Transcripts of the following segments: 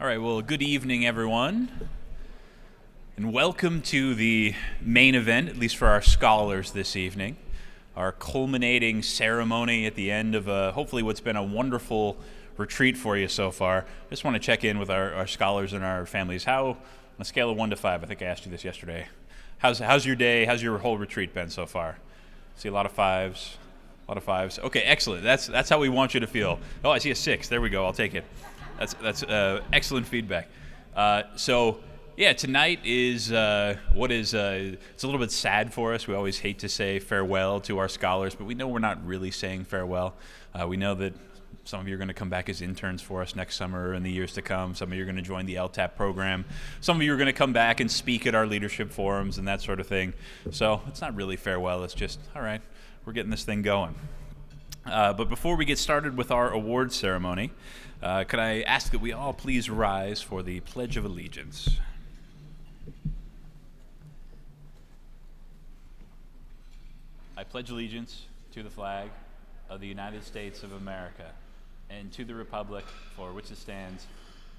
All right, well, good evening, everyone, and welcome to the main event, at least for our scholars this evening, our culminating ceremony at the end of hopefully what's been a wonderful retreat for you so far. I just want to check in with our scholars and our families. How, on a scale of 1 to 5, I think I asked you this yesterday, how's your day, how's your whole retreat been so far? See a lot of fives? A lot of fives. Okay, excellent. That's how we want you to feel. Oh, I see a 6. There we go. I'll take it. That's excellent feedback. Tonight is it's a little bit sad for us. We always hate to say farewell to our scholars, but we know we're not really saying farewell. We know that some of you are going to come back as interns for us next summer and the years to come. Some of you are going to join the LTAP program. Some of you are going to come back and speak at our leadership forums and that sort of thing. So it's not really farewell. It's just, all right, we're getting this thing going. But before we get started with our awards ceremony, could I ask that we all please rise for the Pledge of Allegiance? I pledge allegiance to the flag of the United States of America and to the republic for which it stands,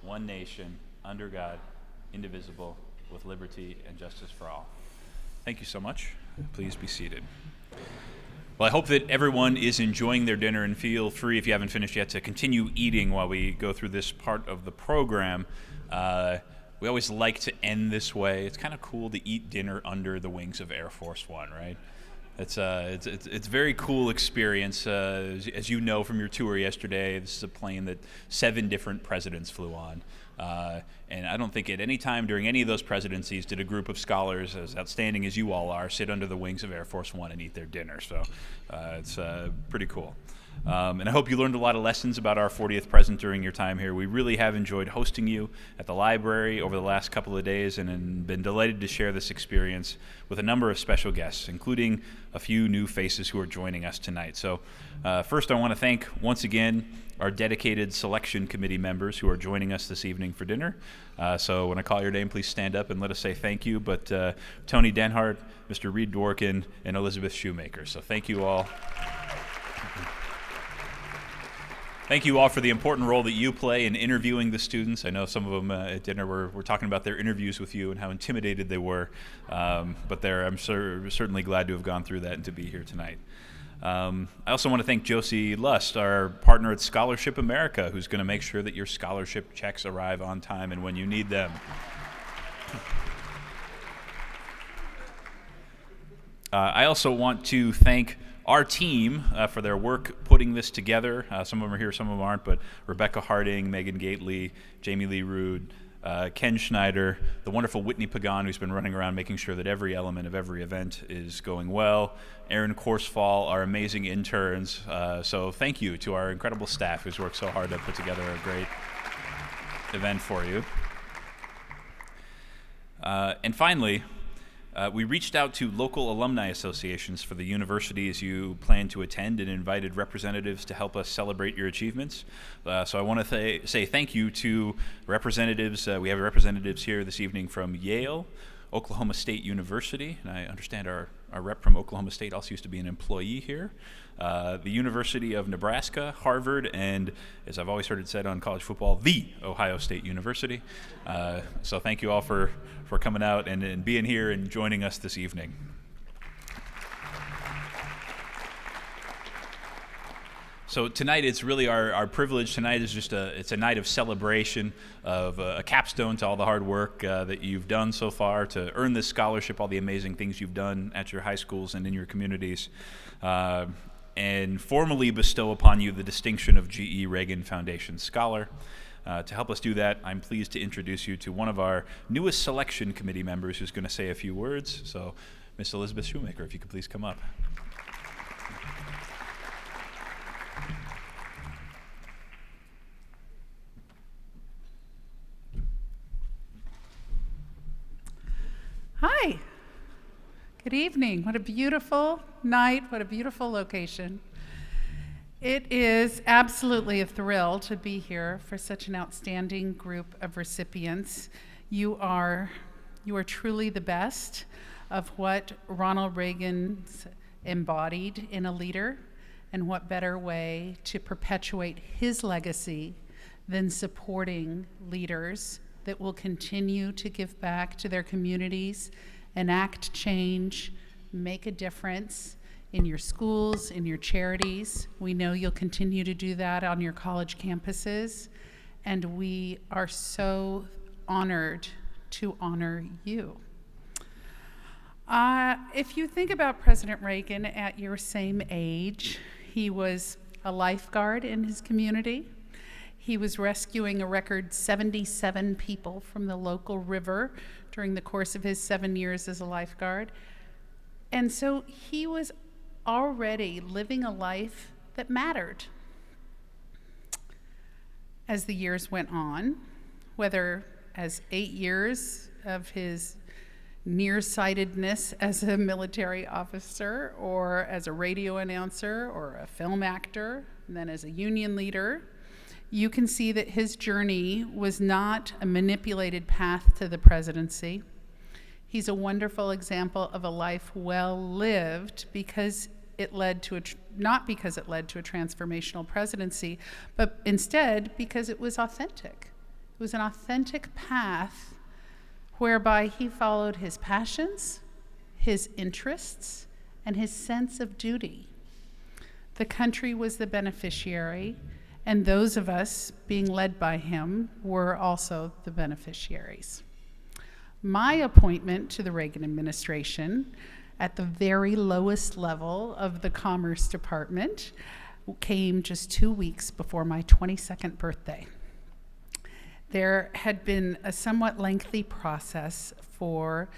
one nation, under God, indivisible, with liberty and justice for all. Thank you so much. Please be seated. Well, I hope that everyone is enjoying their dinner, and feel free, if you haven't finished yet, to continue eating while we go through this part of the program. We always like to end this way. It's kind of cool to eat dinner under the wings of Air Force One, right? It's a very cool experience. As you know from your tour yesterday, this is a plane that 7 different presidents flew on. And I don't think at any time during any of those presidencies did a group of scholars, as outstanding as you all are, sit under the wings of Air Force One and eat their dinner. So it's pretty cool. And I hope you learned a lot of lessons about our 40th president during your time here. We really have enjoyed hosting you at the library over the last couple of days and been delighted to share this experience with a number of special guests, including a few new faces who are joining us tonight. So first I want to thank once again our dedicated selection committee members who are joining us this evening for dinner. So when I call your name, please stand up and let us say thank you. But Tony Denhart, Mr. Reed Dworkin, and Elizabeth Shoemaker. So thank you all. Thank you all for the important role that you play in interviewing the students. I know some of them at dinner were talking about their interviews with you and how intimidated they were, but I'm certainly glad to have gone through that and to be here tonight. I also want to thank Josie Lust, our partner at Scholarship America, who's going to make sure that your scholarship checks arrive on time and when you need them. I also want to thank our team for their work putting this together. Some of them are here, some of them aren't, but Rebecca Harding, Megan Gately, Jamie Lee Rude, Ken Schneider, the wonderful Whitney Pagan, who's been running around making sure that every element of every event is going well, Aaron Korsfall, our amazing interns. So thank you to our incredible staff who's worked so hard to put together a great event for you. And finally, we reached out to local alumni associations for the universities you plan to attend and invited representatives to help us celebrate your achievements. So I want to say thank you to representatives. We have representatives here this evening from Yale, Oklahoma State University, and I understand our rep from Oklahoma State also used to be an employee here, the University of Nebraska, Harvard, and as I've always heard it said on college football, the Ohio State University. So thank you all for coming out and being here and joining us this evening. So tonight, it's really our privilege. Tonight is just it's a night of celebration, of a capstone to all the hard work that you've done so far to earn this scholarship, all the amazing things you've done at your high schools and in your communities, and formally bestow upon you the distinction of GE-Reagan Foundation Scholar. To help us do that, I'm pleased to introduce you to one of our newest selection committee members who's going to say a few words. So, Miss Elizabeth Shoemaker, if you could please come up. Hi. Good evening. What a beautiful night. What a beautiful location. It is absolutely a thrill to be here for such an outstanding group of recipients. You are truly the best of what Ronald Reagan embodied in a leader, and what better way to perpetuate his legacy than supporting leaders that will continue to give back to their communities, enact change, make a difference in your schools, in your charities. We know you'll continue to do that on your college campuses, and we are so honored to honor you. If you think about President Reagan at your same age, he was a lifeguard in his community. He was rescuing a record 77 people from the local river during the course of his 7 years as a lifeguard. And so he was already living a life that mattered. As the years went on, whether as 8 years of his nearsightedness as a military officer, or as a radio announcer, or a film actor, and then as a union leader, you can see that his journey was not a manipulated path to the presidency. He's a wonderful example of a life well lived because it led to not because it led to a transformational presidency, but instead because it was authentic. It was an authentic path whereby he followed his passions, his interests, and his sense of duty. The country was the beneficiary, and those of us being led by him were also the beneficiaries. My appointment to the Reagan administration at the very lowest level of the Commerce Department came just 2 weeks before my 22nd birthday. There had been a somewhat lengthy process for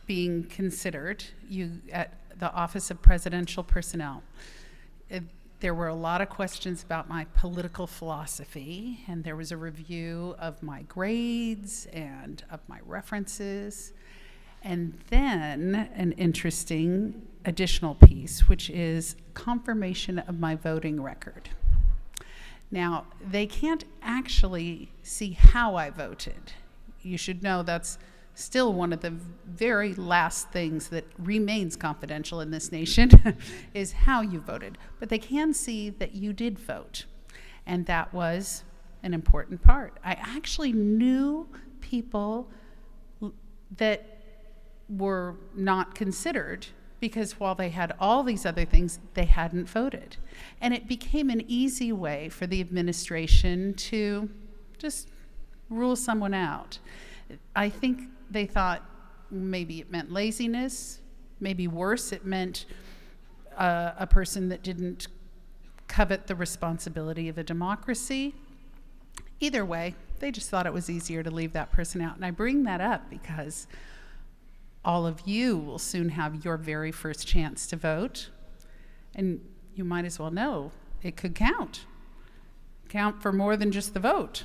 being considered at the Office of Presidential Personnel. There were a lot of questions about my political philosophy, and there was a review of my grades and of my references, and then an interesting additional piece, which is confirmation of my voting record. Now, they can't actually see how I voted. You should know that's still one of the very last things that remains confidential in this nation is how you voted. But they can see that you did vote, and that was an important part. I actually knew people that were not considered because while they had all these other things, they hadn't voted. And it became an easy way for the administration to just rule someone out. I think they thought maybe it meant laziness, maybe worse, it meant a person that didn't covet the responsibility of a democracy. Either way, they just thought it was easier to leave that person out. And I bring that up because all of you will soon have your very first chance to vote, and you might as well know it could count for more than just the vote.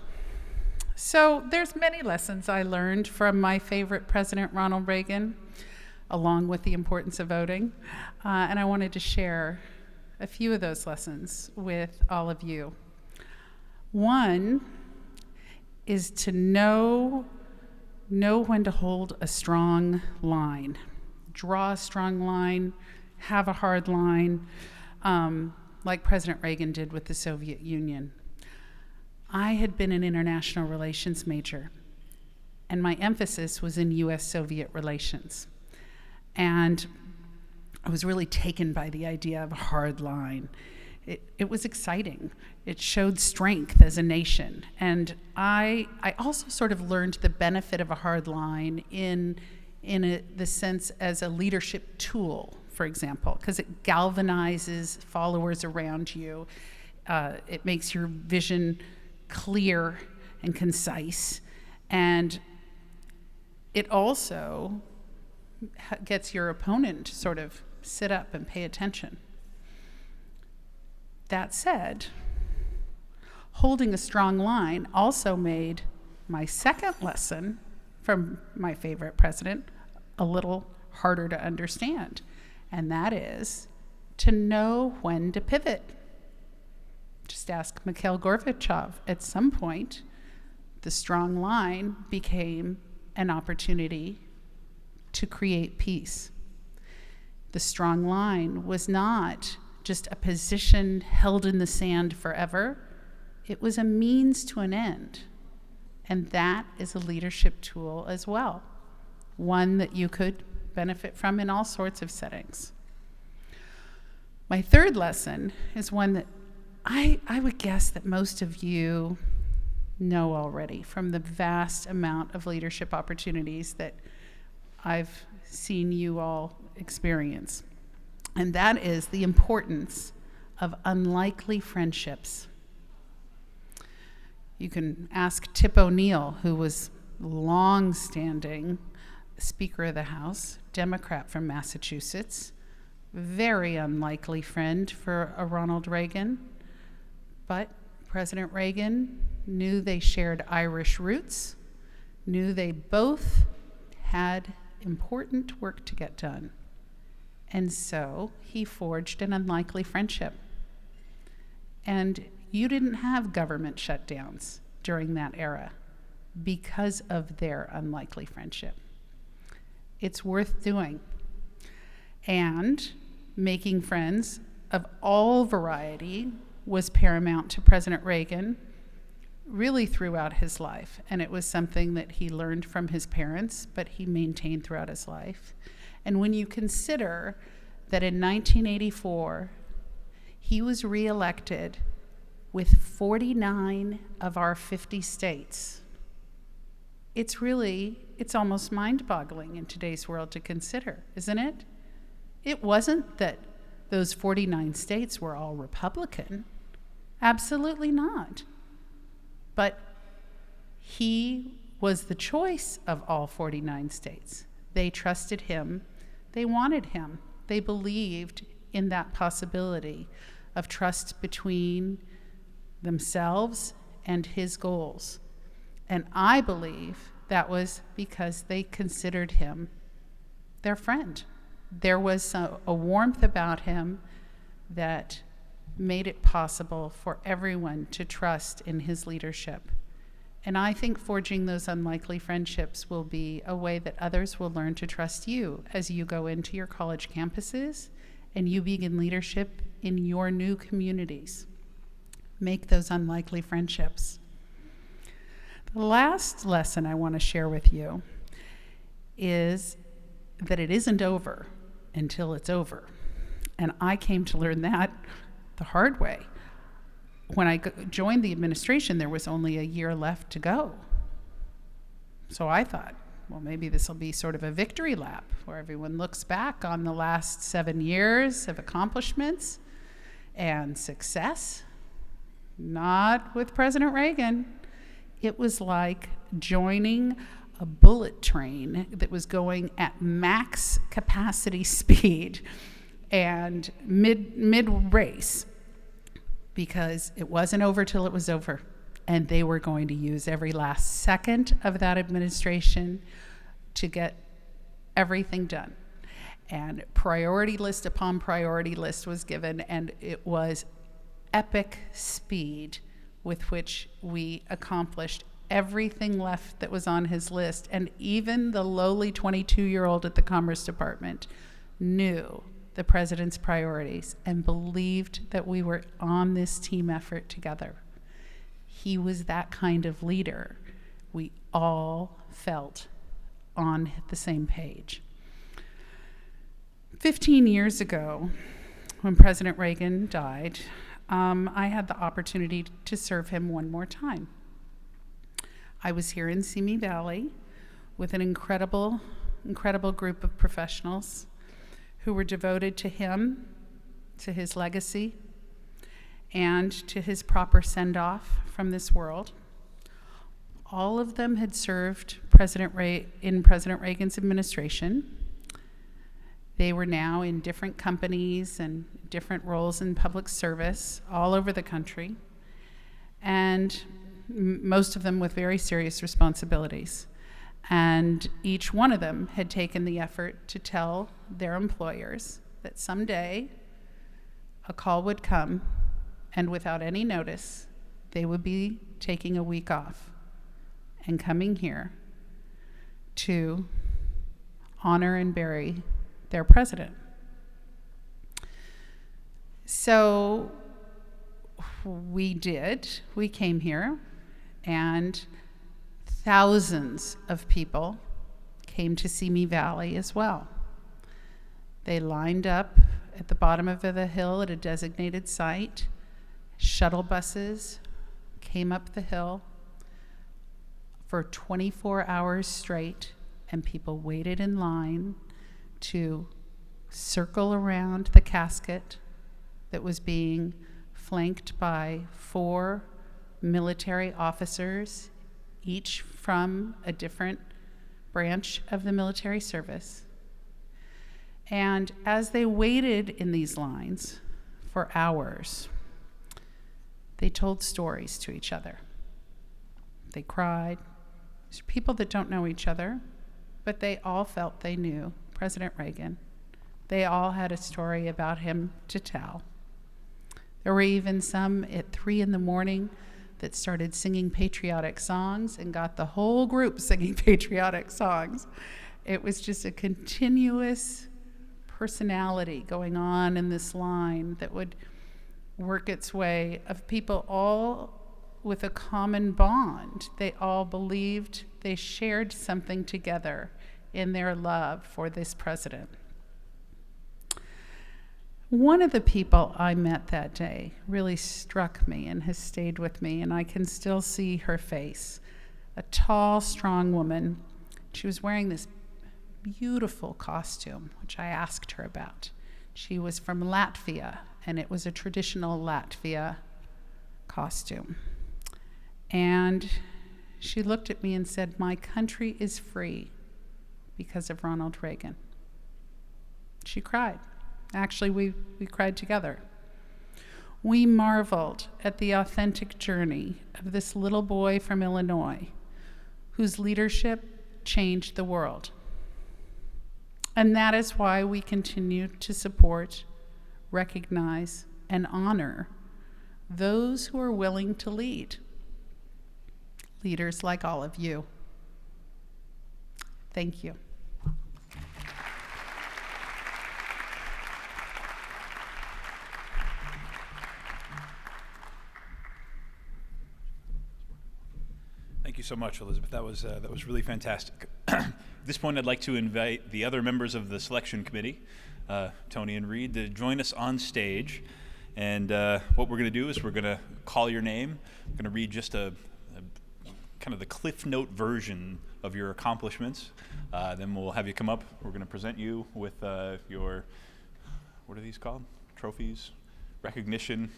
So there's many lessons I learned from my favorite president, Ronald Reagan, along with the importance of voting, and I wanted to share a few of those lessons with all of you. One is to know when to hold a strong line. Draw a strong line, have a hard line, like President Reagan did with the Soviet Union. I had been an international relations major, and my emphasis was in US-Soviet relations. And I was really taken by the idea of a hard line. It was exciting. It showed strength as a nation. And I also sort of learned the benefit of a hard line in the sense as a leadership tool, for example, because it galvanizes followers around you. It makes your vision clear and concise. And it also gets your opponent to sort of sit up and pay attention. That said, holding a strong line also made my second lesson from my favorite president a little harder to understand, and that is to know when to pivot. Just ask Mikhail Gorbachev. At some point, the strong line became an opportunity to create peace. The strong line was not just a position held in the sand forever. It was a means to an end. And that is a leadership tool as well, one that you could benefit from in all sorts of settings. My third lesson is one that I would guess that most of you know already from the vast amount of leadership opportunities that I've seen you all experience. And that is the importance of unlikely friendships. You can ask Tip O'Neill, who was long-standing Speaker of the House, Democrat from Massachusetts, very unlikely friend for a Ronald Reagan, but President Reagan knew they shared Irish roots, knew they both had important work to get done, and so he forged an unlikely friendship. And you didn't have government shutdowns during that era because of their unlikely friendship. It's worth doing. And making friends of all variety was paramount to President Reagan really throughout his life. And it was something that he learned from his parents, but he maintained throughout his life. And when you consider that in 1984, he was reelected with 49 of our 50 states, it's almost mind-boggling in today's world to consider, isn't it? It wasn't that those 49 states were all Republican. Absolutely not. But he was the choice of all 49 states. They trusted him. They wanted him. They believed in that possibility of trust between themselves and his goals. And I believe that was because they considered him their friend. There was a warmth about him that made it possible for everyone to trust in his leadership. And I think forging those unlikely friendships will be a way that others will learn to trust you as you go into your college campuses and you begin leadership in your new communities. Make those unlikely friendships. The last lesson I want to share with you is that it isn't over until it's over. And I came to learn that the hard way. When I joined the administration, there was only a year left to go. So I thought, well, maybe this will be sort of a victory lap where everyone looks back on the last 7 years of accomplishments and success. Not with President Reagan. It was like joining a bullet train that was going at max capacity speed and mid-race, because it wasn't over till it was over. And they were going to use every last second of that administration to get everything done. And priority list upon priority list was given, and it was epic speed with which we accomplished everything left that was on his list. And even the lowly 22-year-old at the Commerce Department knew the president's priorities and believed that we were on this team effort together. He was that kind of leader. We all felt on the same page. 15 years ago, when President Reagan died, I had the opportunity to serve him one more time. I was here in Simi Valley with an incredible group of professionals who were devoted to him, to his legacy, and to his proper send-off from this world. All of them had served in President Reagan's administration. They were now in different companies and different roles in public service all over the country, and most of them with very serious responsibilities. And each one of them had taken the effort to tell their employers that someday a call would come, and without any notice, they would be taking a week off and coming here to honor and bury their president. So we did. We came here, and thousands of people came to Simi Valley as well. They lined up at the bottom of the hill at a designated site. Shuttle buses came up the hill for 24 hours straight, and people waited in line to circle around the casket that was being flanked by 4 military officers, each from a different branch of the military service. And as they waited in these lines for hours, they told stories to each other. They cried. There's people that don't know each other, but they all felt they knew President Reagan. They all had a story about him to tell. There were even some at 3 a.m. that started singing patriotic songs and got the whole group singing patriotic songs. It was just a continuous personality going on in this line that would work its way of people all with a common bond. They all believed they shared something together in their love for this president. One of the people I met that day really struck me and has stayed with me, and I can still see her face. A tall, strong woman. She was wearing this beautiful costume, which I asked her about. She was from Latvia, and it was a traditional Latvia costume. And she looked at me and said, "My country is free because of Ronald Reagan." She cried. Actually, we cried together. We marveled at the authentic journey of this little boy from Illinois whose leadership changed the world. And that is why we continue to support, recognize, and honor those who are willing to lead. Leaders like all of you. Thank you. Thank you so much, Elizabeth. That was really fantastic. At this point, I'd like to invite the other members of the selection committee, Tony and Reed, to join us on stage. And what we're going to do is we're going to call your name. I'm going to read just a kind of the Cliff Note version of your accomplishments. Then we'll have you come up. We're going to present you with your, what are these called? Trophies, recognition.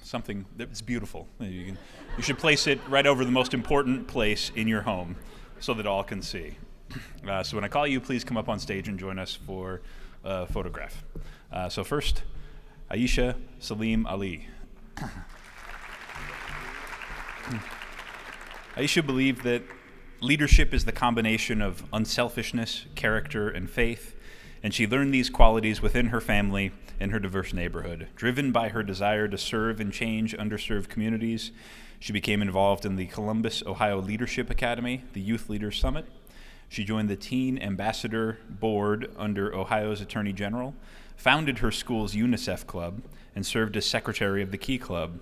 Something that's beautiful. You should place it right over the most important place in your home so that all can see. So when I call you, please come up on stage and join us for a photograph. So first, Ayesha Salim Ali. Ayesha believed that leadership is the combination of unselfishness, character, and faith, and she learned these qualities within her family and her diverse neighborhood. Driven by her desire to serve and change underserved communities, she became involved in the Columbus, Ohio Leadership Academy, the Youth Leaders Summit. She joined the Teen Ambassador Board under Ohio's Attorney General, founded her school's UNICEF Club, and served as secretary of the Key Club.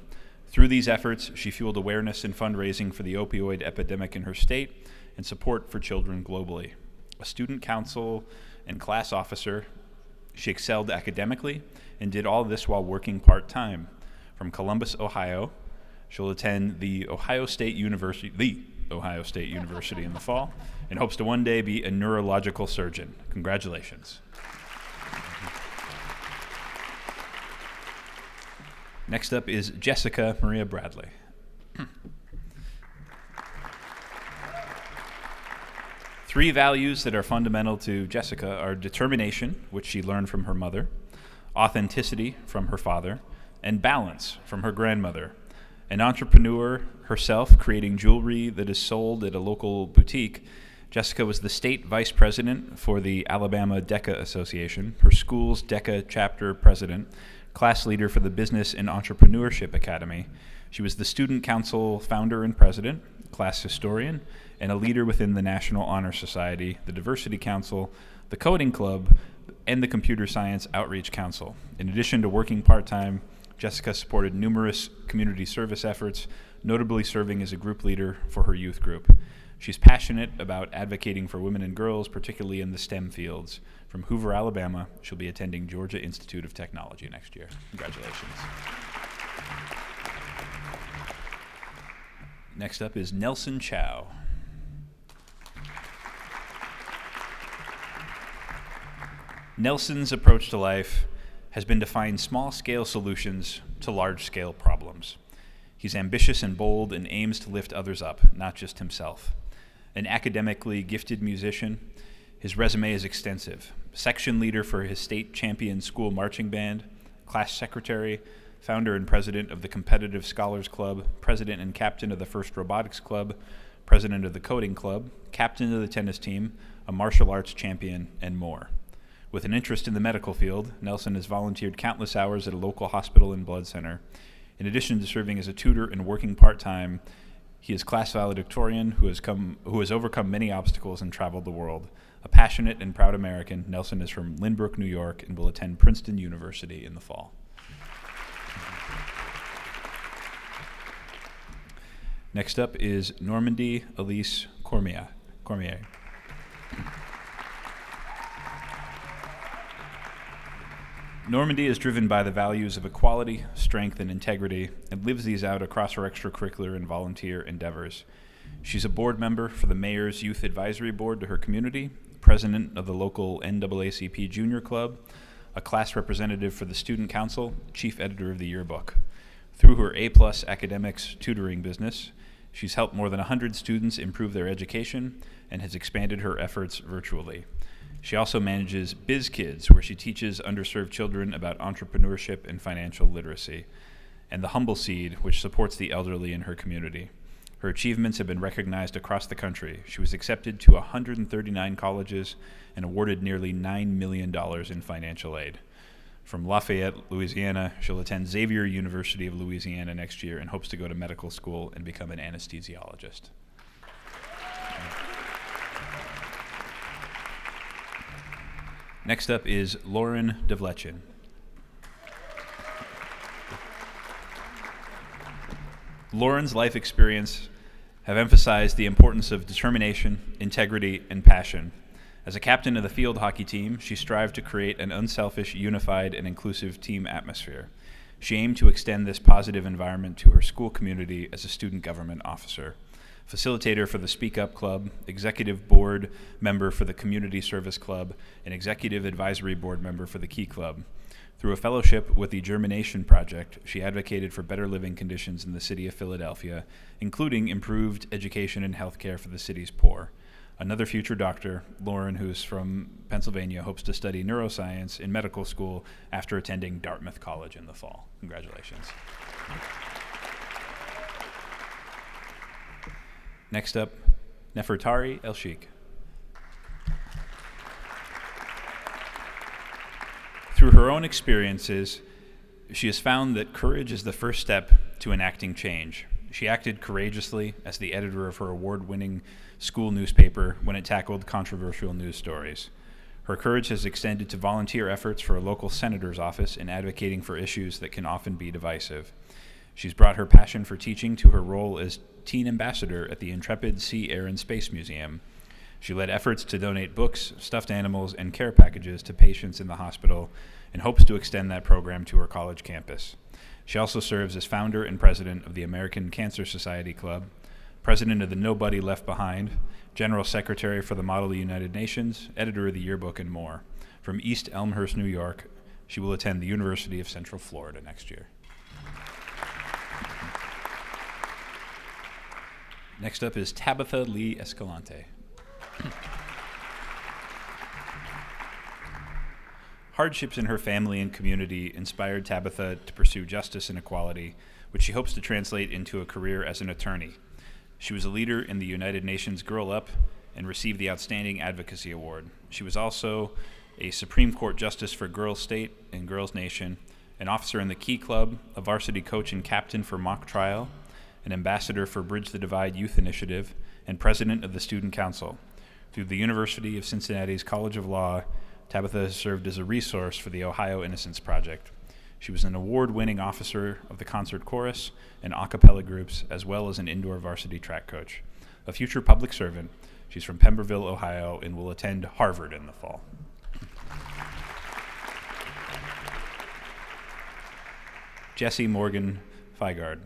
Through these efforts, she fueled awareness and fundraising for the opioid epidemic in her state and support for children globally. A student council and class officer, she excelled academically and did all this while working part-time. From Columbus, Ohio, she'll attend the Ohio State University in the fall and hopes to one day be a neurological surgeon. Congratulations. Next up is Jessica Maria Bradley. Three values that are fundamental to Jessica are determination, which she learned from her mother, authenticity from her father, and balance from her grandmother. An entrepreneur herself, creating jewelry that is sold at a local boutique, Jessica was the state vice president for the Alabama DECA Association, her school's DECA chapter president, class leader for the Business and Entrepreneurship Academy. She was the student council founder and president, class historian, and a leader within the National Honor Society, the Diversity Council, the Coding Club, and the Computer Science Outreach Council. In addition to working part-time, Jessica supported numerous community service efforts, notably serving as a group leader for her youth group. She's passionate about advocating for women and girls, particularly in the STEM fields. From Hoover, Alabama, she'll be attending Georgia Institute of Technology next year. Congratulations. Next up is Nelson Chow. Nelson's approach to life has been to find small-scale solutions to large-scale problems. He's ambitious and bold and aims to lift others up, not just himself. An academically gifted musician, his resume is extensive. Section leader for his state champion school marching band, class secretary, founder and president of the Competitive Scholars Club, president and captain of the First Robotics Club, president of the Coding Club, captain of the tennis team, a martial arts champion, and more. With an interest in the medical field, Nelson has volunteered countless hours at a local hospital and blood center. In addition to serving as a tutor and working part-time, he is class valedictorian who has overcome many obstacles and traveled the world. A passionate and proud American, Nelson is from Lynbrook, New York, and will attend Princeton University in the fall. Next up is Normandy Elise Cormier. Normandy is driven by the values of equality, strength, and integrity, and lives these out across her extracurricular and volunteer endeavors. She's a board member for the Mayor's Youth Advisory Board to her community, president of the local NAACP Junior Club, a class representative for the Student Council, chief editor of the yearbook. Through her A-plus academics tutoring business, she's helped more than 100 students improve their education and has expanded her efforts virtually. She also manages Biz Kids, where she teaches underserved children about entrepreneurship and financial literacy, and the Humble Seed, which supports the elderly in her community. Her achievements have been recognized across the country. She was accepted to 139 colleges and awarded nearly $9 million in financial aid. From Lafayette, Louisiana, she'll attend Xavier University of Louisiana next year and hopes to go to medical school and become an anesthesiologist. Next up is Lauryn Deflection. Lauryn's life experience have emphasized the importance of determination, integrity, and passion. As a captain of the field hockey team, she strived to create an unselfish, unified, and inclusive team atmosphere. She aimed to extend this positive environment to her school community as a student government officer. Facilitator for the Speak Up Club, executive board member for the Community Service Club, and executive advisory board member for the Key Club. Through a fellowship with the Germination Project, she advocated for better living conditions in the city of Philadelphia, including improved education and health care for the city's poor. Another future doctor, Lauryn, who's from Pennsylvania, hopes to study neuroscience in medical school after attending Dartmouth College in the fall. Congratulations. Next up, Nefertari El-Sheikh. Through her own experiences, she has found that courage is the first step to enacting change. She acted courageously as the editor of her award-winning school newspaper when it tackled controversial news stories. Her courage has extended to volunteer efforts for a local senator's office in advocating for issues that can often be divisive. She's brought her passion for teaching to her role as teen ambassador at the Intrepid Sea, Air, and Space Museum. She led efforts to donate books, stuffed animals, and care packages to patients in the hospital and hopes to extend that program to her college campus. She also serves as founder and president of the American Cancer Society Club, president of the Nobody Left Behind, general secretary for the Model United Nations, editor of the yearbook, and more. From East Elmhurst, New York, she will attend the University of Central Florida next year. Next up is Tabitha Lee Escalante. Hardships in her family and community inspired Tabitha to pursue justice and equality, which she hopes to translate into a career as an attorney. She was a leader in the United Nations Girl Up and received the Outstanding Advocacy Award. She was also a Supreme Court Justice for Girls State and Girls Nation, an officer in the Key Club, a varsity coach and captain for Mock Trial, an ambassador for Bridge the Divide Youth Initiative, and president of the Student Council. Through the University of Cincinnati's College of Law, Tabitha has served as a resource for the Ohio Innocence Project. She was an award-winning officer of the concert chorus and a cappella groups, as well as an indoor varsity track coach. A future public servant, she's from Pemberville, Ohio, and will attend Harvard in the fall. Jessie Morgan Feigard.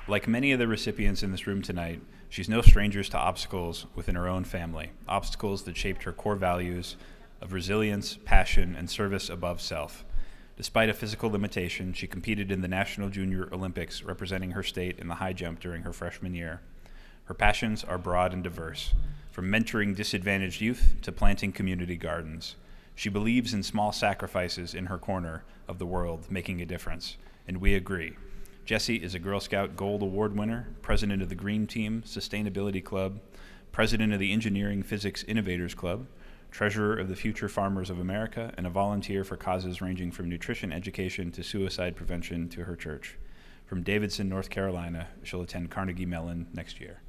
Like many of the recipients in this room tonight, she's no stranger to obstacles within her own family, obstacles that shaped her core values of resilience, passion, and service above self. Despite a physical limitation, she competed in the National Junior Olympics, representing her state in the high jump during her freshman year. Her passions are broad and diverse, from mentoring disadvantaged youth to planting community gardens. She believes in small sacrifices in her corner of the world, making a difference, and we agree. Jessie is a Girl Scout Gold Award winner, president of the Green Team Sustainability Club, president of the Engineering Physics Innovators Club, treasurer of the Future Farmers of America, and a volunteer for causes ranging from nutrition education to suicide prevention to her church. From Davidson, North Carolina, she'll attend Carnegie Mellon next year.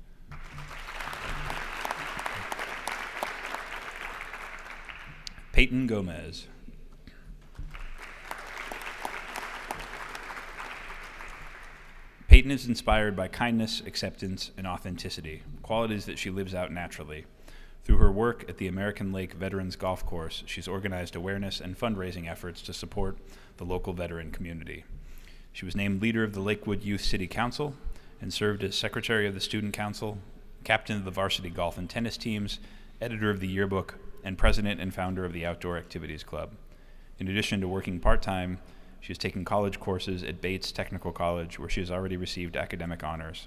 Peyton Gomez. Peyton is inspired by kindness, acceptance, and authenticity, qualities that she lives out naturally. Through her work at the American Lake Veterans Golf Course, she's organized awareness and fundraising efforts to support the local veteran community. She was named leader of the Lakewood Youth City Council and served as secretary of the Student Council, captain of the varsity golf and tennis teams, editor of the yearbook, and president and founder of the Outdoor Activities Club. In addition to working part-time, she has taken college courses at Bates Technical College, where she has already received academic honors.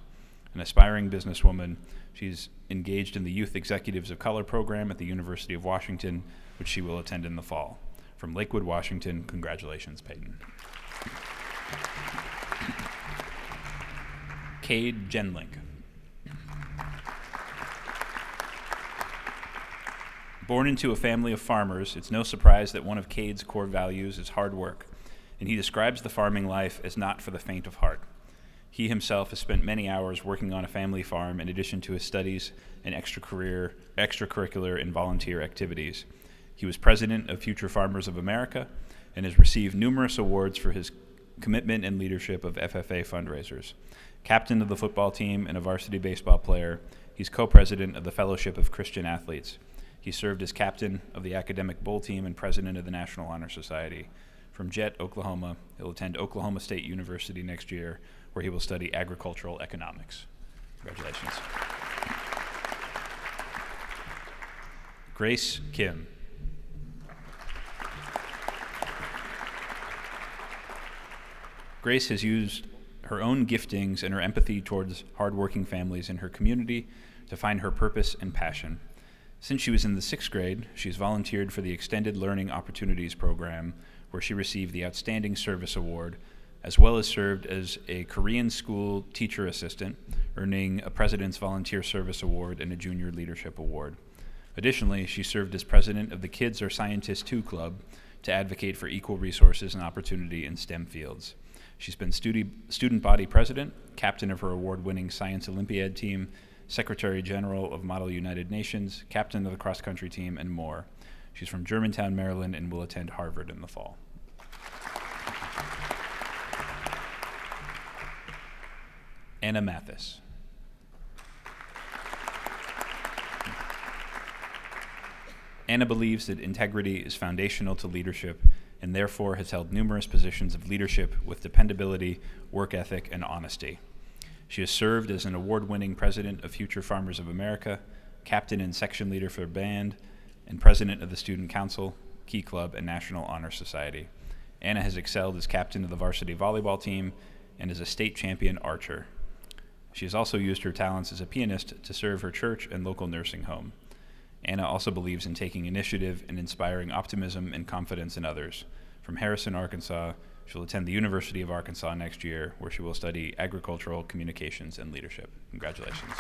An aspiring businesswoman, she's engaged in the Youth Executives of Color program at the University of Washington, which she will attend in the fall. From Lakewood, Washington, congratulations, Peyton. Cade Genling. Born into a family of farmers, it's no surprise that one of Cade's core values is hard work, and he describes the farming life as not for the faint of heart. He himself has spent many hours working on a family farm in addition to his studies and extracurricular and volunteer activities. He was president of Future Farmers of America and has received numerous awards for his commitment and leadership of FFA fundraisers. Captain of the football team and a varsity baseball player, he's co-president of the Fellowship of Christian Athletes. He served as captain of the academic bowl team and president of the National Honor Society. From Jet, Oklahoma, he'll attend Oklahoma State University next year, where he will study agricultural economics. Congratulations. Grace Kim. Grace has used her own giftings and her empathy towards hardworking families in her community to find her purpose and passion. Since she was in the 6th grade, she's volunteered for the Extended Learning Opportunities Program, where she received the Outstanding Service Award, as well as served as a Korean school teacher assistant, earning a President's Volunteer Service Award and a Junior Leadership Award. Additionally, she served as president of the Kids Are Scientists Too Club to advocate for equal resources and opportunity in STEM fields. She's been student body president, captain of her award-winning Science Olympiad team, Secretary General of Model United Nations, captain of the cross-country team, and more. She's from Germantown, Maryland, and will attend Harvard in the fall. Anna Mathis. Anna believes that integrity is foundational to leadership and therefore has held numerous positions of leadership with dependability, work ethic, and honesty. She has served as an award-winning president of Future Farmers of America, captain and section leader for band, and president of the Student Council, Key Club, and National Honor Society. Anna has excelled as captain of the varsity volleyball team and is a state champion archer. She has also used her talents as a pianist to serve her church and local nursing home. Anna also believes in taking initiative and inspiring optimism and confidence in others. From Harrison, Arkansas, she'll attend the University of Arkansas next year, where she will study agricultural communications and leadership. Congratulations.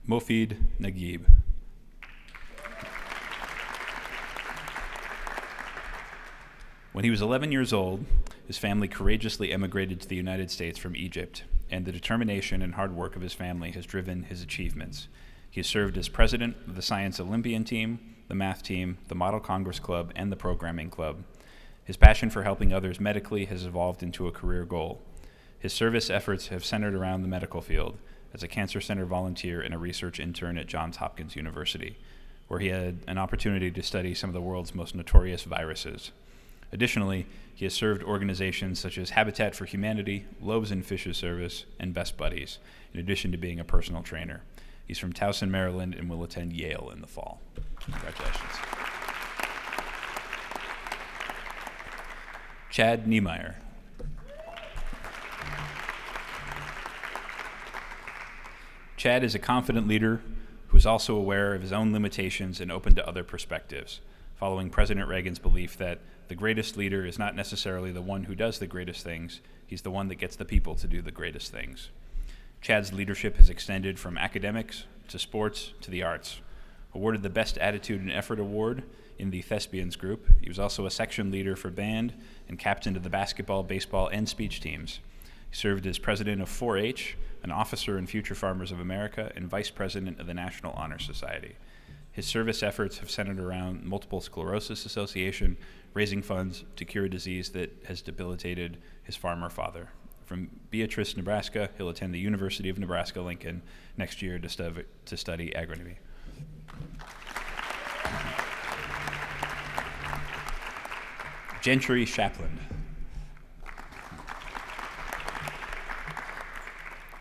Mofid Naguib. When he was 11 years old, his family courageously emigrated to the United States from Egypt, and the determination and hard work of his family has driven his achievements. He has served as president of the Science Olympian team, the math team, the Model Congress Club, and the Programming Club. His passion for helping others medically has evolved into a career goal. His service efforts have centered around the medical field as a cancer center volunteer and a research intern at Johns Hopkins University, where he had an opportunity to study some of the world's most notorious viruses. Additionally, he has served organizations such as Habitat for Humanity, Loaves and Fishes Service, and Best Buddies, in addition to being a personal trainer. He's from Towson, Maryland, and will attend Yale in the fall. Congratulations. Chad Niemeyer. Chad is a confident leader who is also aware of his own limitations and open to other perspectives, following President Reagan's belief that the greatest leader is not necessarily the one who does the greatest things, he's the one that gets the people to do the greatest things. Chad's leadership has extended from academics to sports to the arts. Awarded the Best Attitude and Effort Award in the Thespians group, he was also a section leader for band and captain of the basketball, baseball, and speech teams. He served as president of 4-H, an officer in Future Farmers of America, and vice president of the National Honor Society. His service efforts have centered around Multiple Sclerosis Association, raising funds to cure a disease that has debilitated his farmer father. From Beatrice, Nebraska, he'll attend the University of Nebraska-Lincoln next year to study agronomy. Gentry Shapland.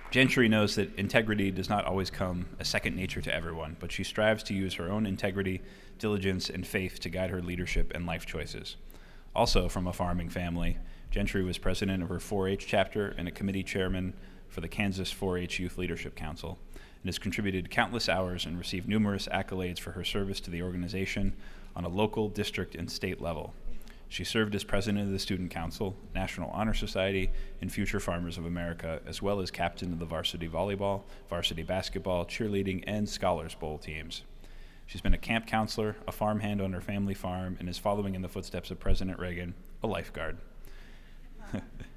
Gentry knows that integrity does not always come as second nature to everyone, but she strives to use her own integrity, diligence, and faith to guide her leadership and life choices. Also from a farming family, Gentry was president of her 4-H chapter and a committee chairman for the Kansas 4-H Youth Leadership Council, and has contributed countless hours and received numerous accolades for her service to the organization on a local, district, and state level. She served as president of the Student Council, National Honor Society, and Future Farmers of America, as well as captain of the varsity volleyball, varsity basketball, cheerleading, and Scholars Bowl teams. She's been a camp counselor, a farmhand on her family farm, and is following in the footsteps of President Reagan, a lifeguard.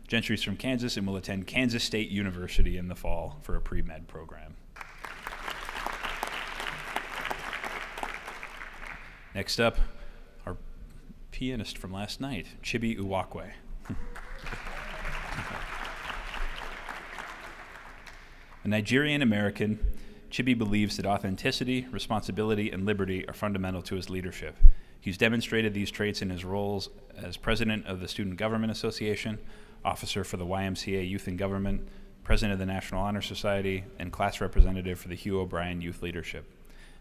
Gentry's from Kansas and will attend Kansas State University in the fall for a pre-med program. Next up, our pianist from last night, Chibi Uwakwe. A Nigerian-American, Chibi believes that authenticity, responsibility, and liberty are fundamental to his leadership. He's demonstrated these traits in his roles as president of the Student Government Association, officer for the YMCA Youth in Government, president of the National Honor Society, and class representative for the Hugh O'Brien Youth Leadership.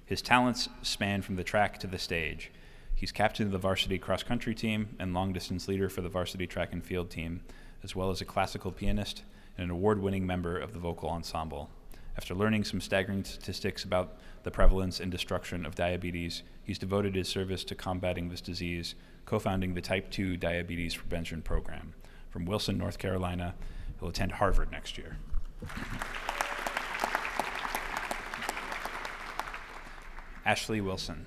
His talents span from the track to the stage. He's captain of the varsity cross-country team and long-distance leader for the varsity track and field team, as well as a classical pianist and an award-winning member of the vocal ensemble. After learning some staggering statistics about the prevalence and destruction of diabetes, he's devoted his service to combating this disease, co-founding the Type 2 Diabetes Prevention Program. From Wilson, North Carolina, he'll attend Harvard next year. Ashley Wilson.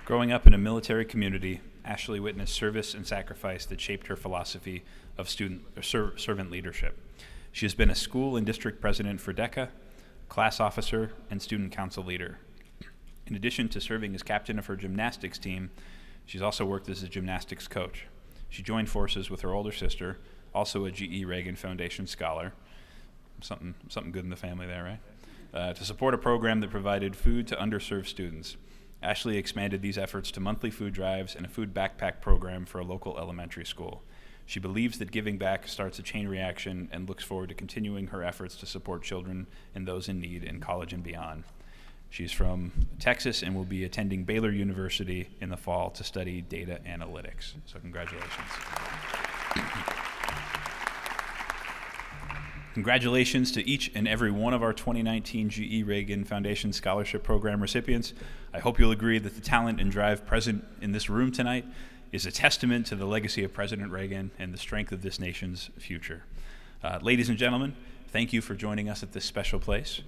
Growing up in a military community, Ashley witnessed service and sacrifice that shaped her philosophy of servant leadership. She has been a school and district president for DECA, class officer, and student council leader. In addition to serving as captain of her gymnastics team, she's also worked as a gymnastics coach. She joined forces with her older sister, also a GE-Reagan Foundation scholar, something good in the family there, right? To support a program that provided food to underserved students. Ashley expanded these efforts to monthly food drives and a food backpack program for a local elementary school. She believes that giving back starts a chain reaction and looks forward to continuing her efforts to support children and those in need in college and beyond. She's from Texas and will be attending Baylor University in the fall to study data analytics. So congratulations. Congratulations to each and every one of our 2019 GE-Reagan Foundation Scholarship Program recipients. I hope you'll agree that the talent and drive present in this room tonight is a testament to the legacy of President Reagan and the strength of this nation's future. Ladies and gentlemen, thank you for joining us at this special place.